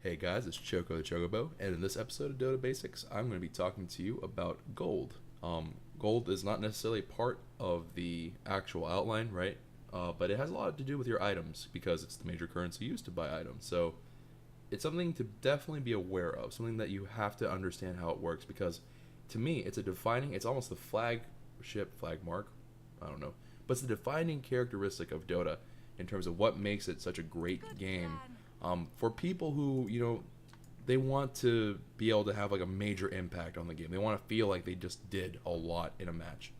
Hey guys, it's Choco the Chocobo, and in this episode of Dota Basics, I'm going to be talking to you about gold. Gold is not necessarily part of the actual outline, right? But it has a lot to do with your items because it's the major currency used to buy items. So it's something to definitely be aware of, something that you have to understand how it works because to me, it's almost the flag mark, I don't know, but it's the defining characteristic of Dota in terms of what makes it such a great game for people who they want to be able to have like a major impact on the game. They want to feel like they just did a lot in a match.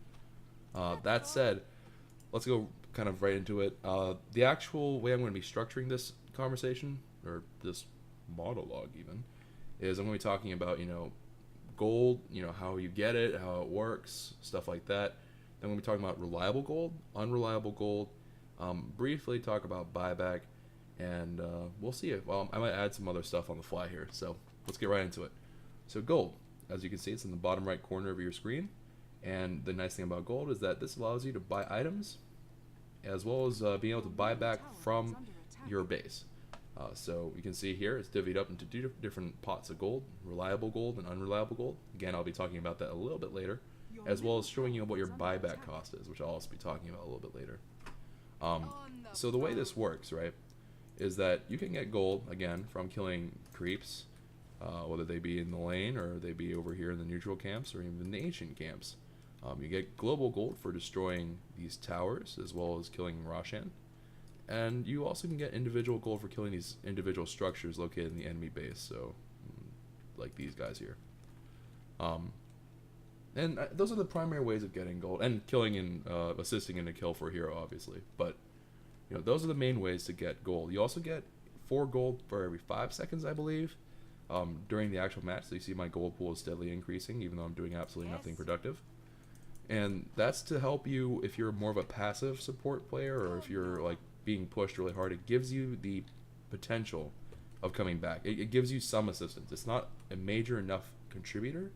That said, let's go kind of right into it. The actual way I'm going to be structuring this conversation or this monologue even is I'm going to be talking about gold, how you get it, how it works, stuff like that. Then we're going to be talking about reliable gold, unreliable gold. Briefly talk about buyback, and we'll see it. Well, I might add some other stuff on the fly here, so let's get right into it. So gold, as you can see, it's in the bottom right corner of your screen, and the nice thing about gold is that this allows you to buy items as well as being able to buy back from your base. So you can see here it's divvied up into two different pots of gold, reliable gold and unreliable gold. Again, I'll be talking about that a little bit later, as well as showing you what your buyback cost is, which I'll also be talking about a little bit later. So the way this works, right, is that you can get gold, again, from killing creeps, whether they be in the lane or they be over here in the neutral camps or even the ancient camps. You get global gold for destroying these towers as well as killing Roshan. And you also can get individual gold for killing these individual structures located in the enemy base, so like these guys here. And those are the primary ways of getting gold, and killing and assisting in a kill for a hero, obviously. But those are the main ways to get gold. You also get 4 gold for every 5 seconds, I believe, during the actual match. So you see my gold pool is steadily increasing, even though I'm doing absolutely nothing productive. And that's to help you if you're more of a passive support player, or if you're like being pushed really hard. It gives you the potential of coming back. It gives you some assistance. It's not a major enough contributor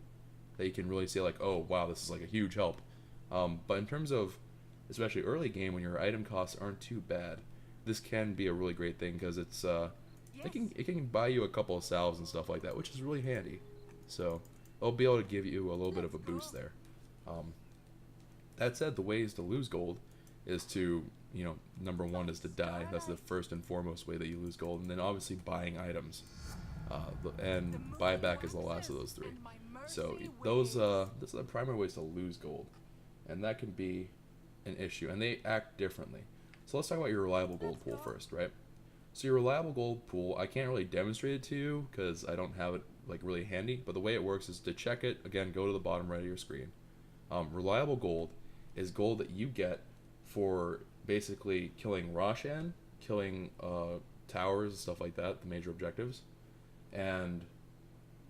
that you can really say like, oh wow, this is like a huge help. But in terms of especially early game when your item costs aren't too bad, this can be a really great thing because it can buy you a couple of salves and stuff like that, which is really handy. So it'll be able to give you a little bit of a boost there. That said, the ways to lose gold is to, number one is to die. That's the first and foremost way that you lose gold, and then obviously buying items, and buyback is the last of those 3. So those are the primary ways to lose gold, and that can be an issue, and they act differently. So let's talk about your reliable gold pool first, right? So your reliable gold pool, I can't really demonstrate it to you because I don't have it like really handy, but the way it works is to check it. Again, go to the bottom right of your screen. Reliable gold is gold that you get for basically killing Roshan, killing towers and stuff like that, the major objectives, and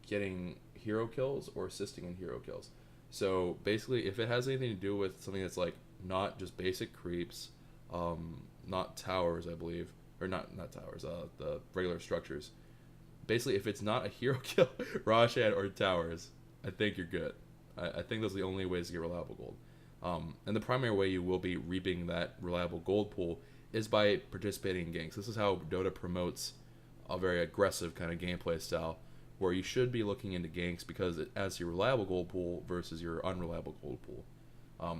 getting hero kills or assisting in hero kills. So basically, if it has anything to do with something that's like not just basic creeps, not towers, I believe, or not towers, the regular structures. Basically, if it's not a hero kill, Roshan or towers, I think you're good. I think those are the only ways to get reliable gold. And the primary way you will be reaping that reliable gold pool is by participating in ganks. This is how Dota promotes a very aggressive kind of gameplay style, where you should be looking into ganks because it adds your reliable gold pool versus your unreliable gold pool.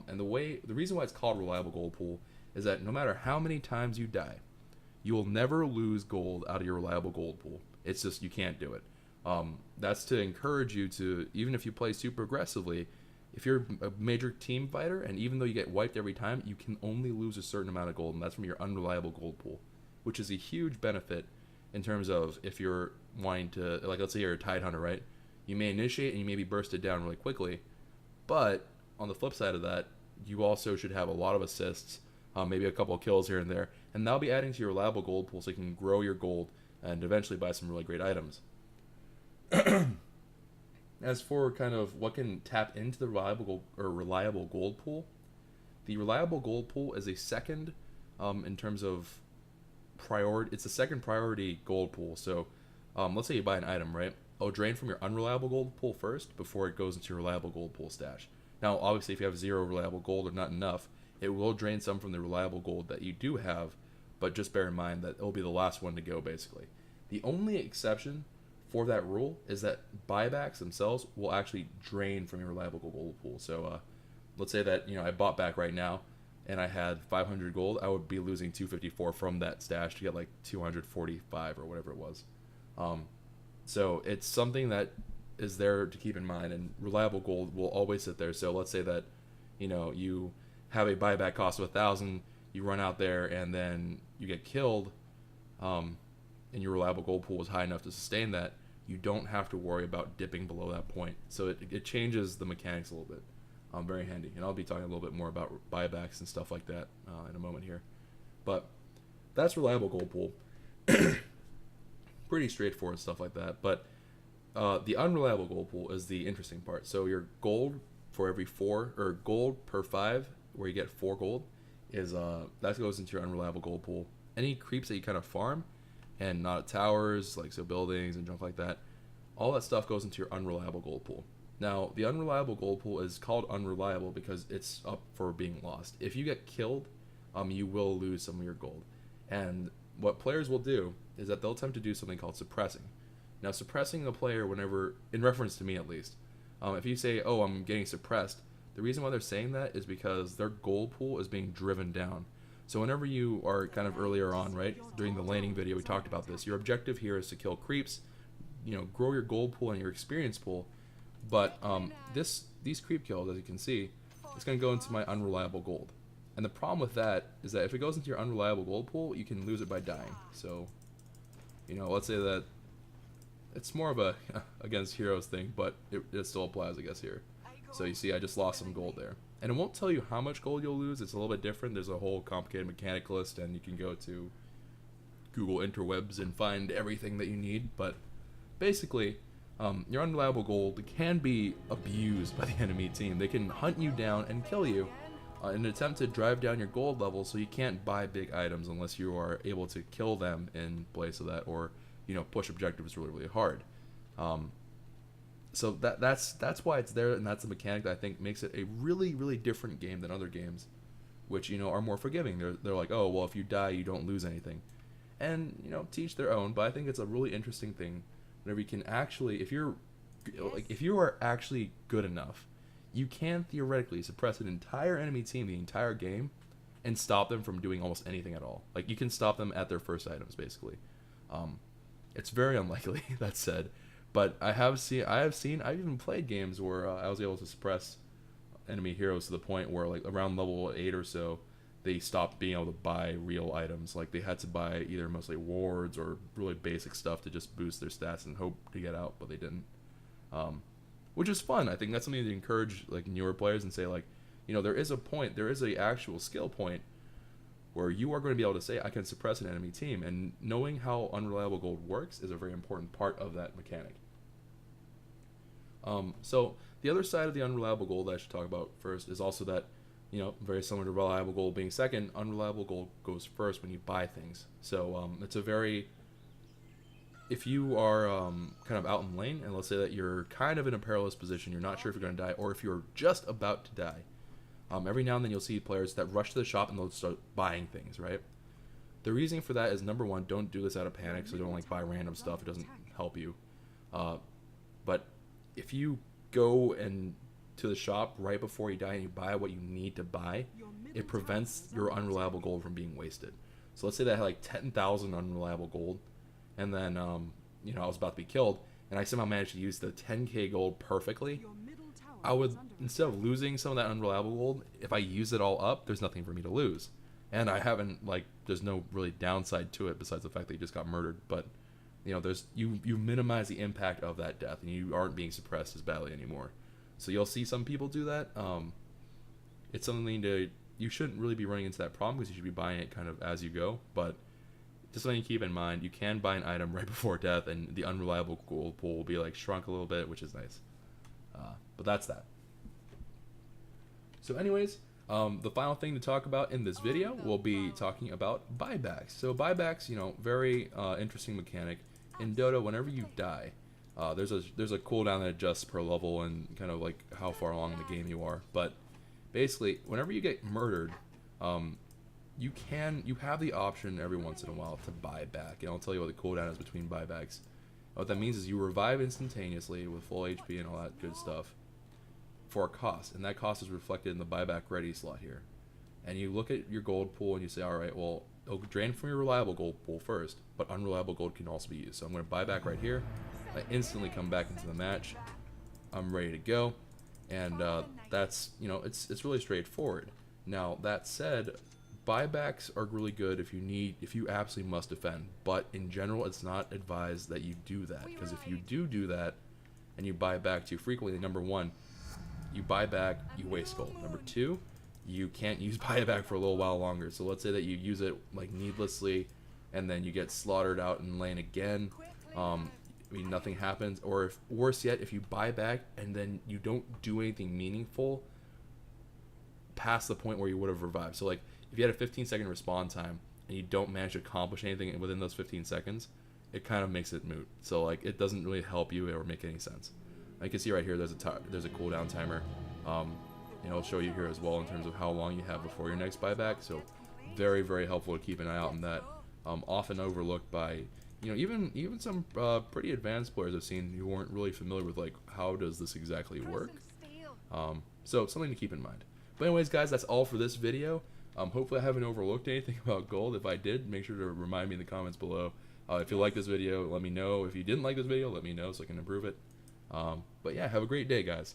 And the reason why it's called reliable gold pool is that no matter how many times you die, you will never lose gold out of your reliable gold pool. It's just you can't do it. That's to encourage you to, even if you play super aggressively, if you're a major team fighter and even though you get wiped every time, you can only lose a certain amount of gold, and that's from your unreliable gold pool, which is a huge benefit in terms of if you're wanting to, like let's say you're a Tide Hunter, right? You may initiate and you may be bursted down really quickly, but on the flip side of that, you also should have a lot of assists, maybe a couple of kills here and there, and that'll be adding to your reliable gold pool so you can grow your gold and eventually buy some really great items. As for kind of what can tap into the reliable gold pool, the reliable gold pool is a second in terms of priority. It's a second priority gold pool. So let's say you buy an item, right? It'll drain from your unreliable gold pool first before it goes into your reliable gold pool stash. Now, obviously, if you have 0 reliable gold or not enough, it will drain some from the reliable gold that you do have, but just bear in mind that it'll be the last one to go, basically. The only exception for that rule is that buybacks themselves will actually drain from your reliable gold pool. So let's say that I bought back right now and I had 500 gold, I would be losing 254 from that stash to get like 245 or whatever it was. So it's something that is there to keep in mind, and reliable gold will always sit there. So let's say that you have a buyback cost of 1,000, you run out there and then you get killed, and your reliable gold pool was high enough to sustain that. You don't have to worry about dipping below that point. So it changes the mechanics a little bit. Very handy, and I'll be talking a little bit more about buybacks and stuff like that in a moment here. But that's reliable gold pool. Pretty straightforward stuff like that. But the unreliable gold pool is the interesting part. So your gold for every 4, or gold per 5, where you get 4 gold, is that goes into your unreliable gold pool. Any creeps that you kind of farm, and not towers, like so buildings and junk like that, all that stuff goes into your unreliable gold pool. Now, the unreliable gold pool is called unreliable because it's up for being lost. If you get killed, you will lose some of your gold. And what players will do is that they'll attempt to do something called suppressing. Now, suppressing the player, whenever, in reference to me at least, if you say, oh, I'm getting suppressed, the reason why they're saying that is because their gold pool is being driven down. So whenever you are kind of earlier on, right, during the laning video, we talked about this. Your objective here is to kill creeps, grow your gold pool and your experience pool. But these creep kills, as you can see, it's going to go into my unreliable gold. And the problem with that is that if it goes into your unreliable gold pool, you can lose it by dying. So, let's say that it's more of a against heroes thing, but it still applies, I guess, here. So you see, I just lost some gold there. And it won't tell you how much gold you'll lose. It's a little bit different. There's a whole complicated mechanic list, and you can go to Google interwebs and find everything that you need. But basically, your unreliable gold can be abused by the enemy team. They can hunt you down and kill you in an attempt to drive down your gold level, so you can't buy big items unless you are able to kill them in place of that, or push objectives really, really hard. So that's why it's there, and that's the mechanic that I think makes it a really, really different game than other games, which are more forgiving. They're like, oh well, if you die, you don't lose anything, and teach their own. But I think it's a really interesting thing whenever you can actually, if you are actually good enough, you can theoretically suppress an entire enemy team the entire game and stop them from doing almost anything at all. Like, you can stop them at their first items, basically. It's very unlikely, that said, but I've even played games where I was able to suppress enemy heroes to the point where, like, around level 8 or so, they stopped being able to buy real items. Like, they had to buy either mostly wards or really basic stuff to just boost their stats and hope to get out, but they didn't. Which is fun. I think that's something to encourage, like, newer players and say, like, there is a actual skill point where you are going to be able to say, I can suppress an enemy team, and knowing how unreliable gold works is a very important part of that mechanic. So the other side of the unreliable gold that I should talk about first is also that, very similar to reliable gold being second, unreliable gold goes first when you buy things. So it's a very, if you are kind of out in lane, and let's say that you're kind of in a perilous position, you're not sure if you're going to die, or if you're just about to die, every now and then you'll see players that rush to the shop and they'll start buying things, right? The reason for that is, number one, don't do this out of panic, so don't buy random stuff. It doesn't help you. But if you go to the shop right before you die and you buy what you need to buy, it prevents your unreliable gold from being wasted. So let's say that I had like 10,000 unreliable gold, and then I was about to be killed, and I somehow managed to use the 10k gold perfectly. I would, instead of losing some of that unreliable gold, if I use it all up, there's nothing for me to lose. And I haven't, there's no really downside to it besides the fact that you just got murdered. But, you minimize the impact of that death, and you aren't being suppressed as badly anymore. So you'll see some people do that. It's something you shouldn't really be running into that problem, because you should be buying it kind of as you go. But just something to keep in mind, you can buy an item right before death, and the unreliable gold pool will be shrunk a little bit, which is nice. But that's that. So anyways, the final thing to talk about in this video will be talking about buybacks. So buybacks, very interesting mechanic. In Dota, whenever you die, there's a cooldown that adjusts per level and kind of how far along in the game you are. But basically, whenever you get murdered, you have the option every once in a while to buy back, and I'll tell you what the cooldown is between buybacks. What that means is you revive instantaneously with full HP and all that good stuff for a cost, and that cost is reflected in the buyback ready slot here. And you look at your gold pool and you say, all right, well, it'll drain from your reliable gold pool first, but unreliable gold can also be used. So I'm going to buy back right here. I instantly come back into the match. I'm ready to go, and that's, you know, it's really straightforward. Now that said, buybacks are really good if you absolutely must defend, but in general it's not advised that you do that, because if you do that and you buy back too frequently, number one, you buy back, you waste gold. Number two, you can't use buyback for a little while longer. So let's say that you use it like needlessly and then you get slaughtered out in lane again. I mean, nothing happens. Or if, worse yet, if you buy back and then you don't do anything meaningful past the point where you would have revived. So like if you had a 15-second respawn time and you don't manage to accomplish anything within those 15 seconds, it kind of makes it moot. So like it doesn't really help you or make any sense. You can see right here there's a cooldown timer. And I'll show you here as well in terms of how long you have before your next buyback. So very, very helpful to keep an eye out on that. Often overlooked by, you know, even some pretty advanced players I've seen who weren't really familiar with like how does this exactly work. So something to keep in mind. But anyways, guys, that's all for this video. Hopefully I haven't overlooked anything about gold. If I did, make sure to remind me in the comments below. If you like this video, let me know. If you didn't like this video, let me know so I can improve it. But yeah, have a great day, guys.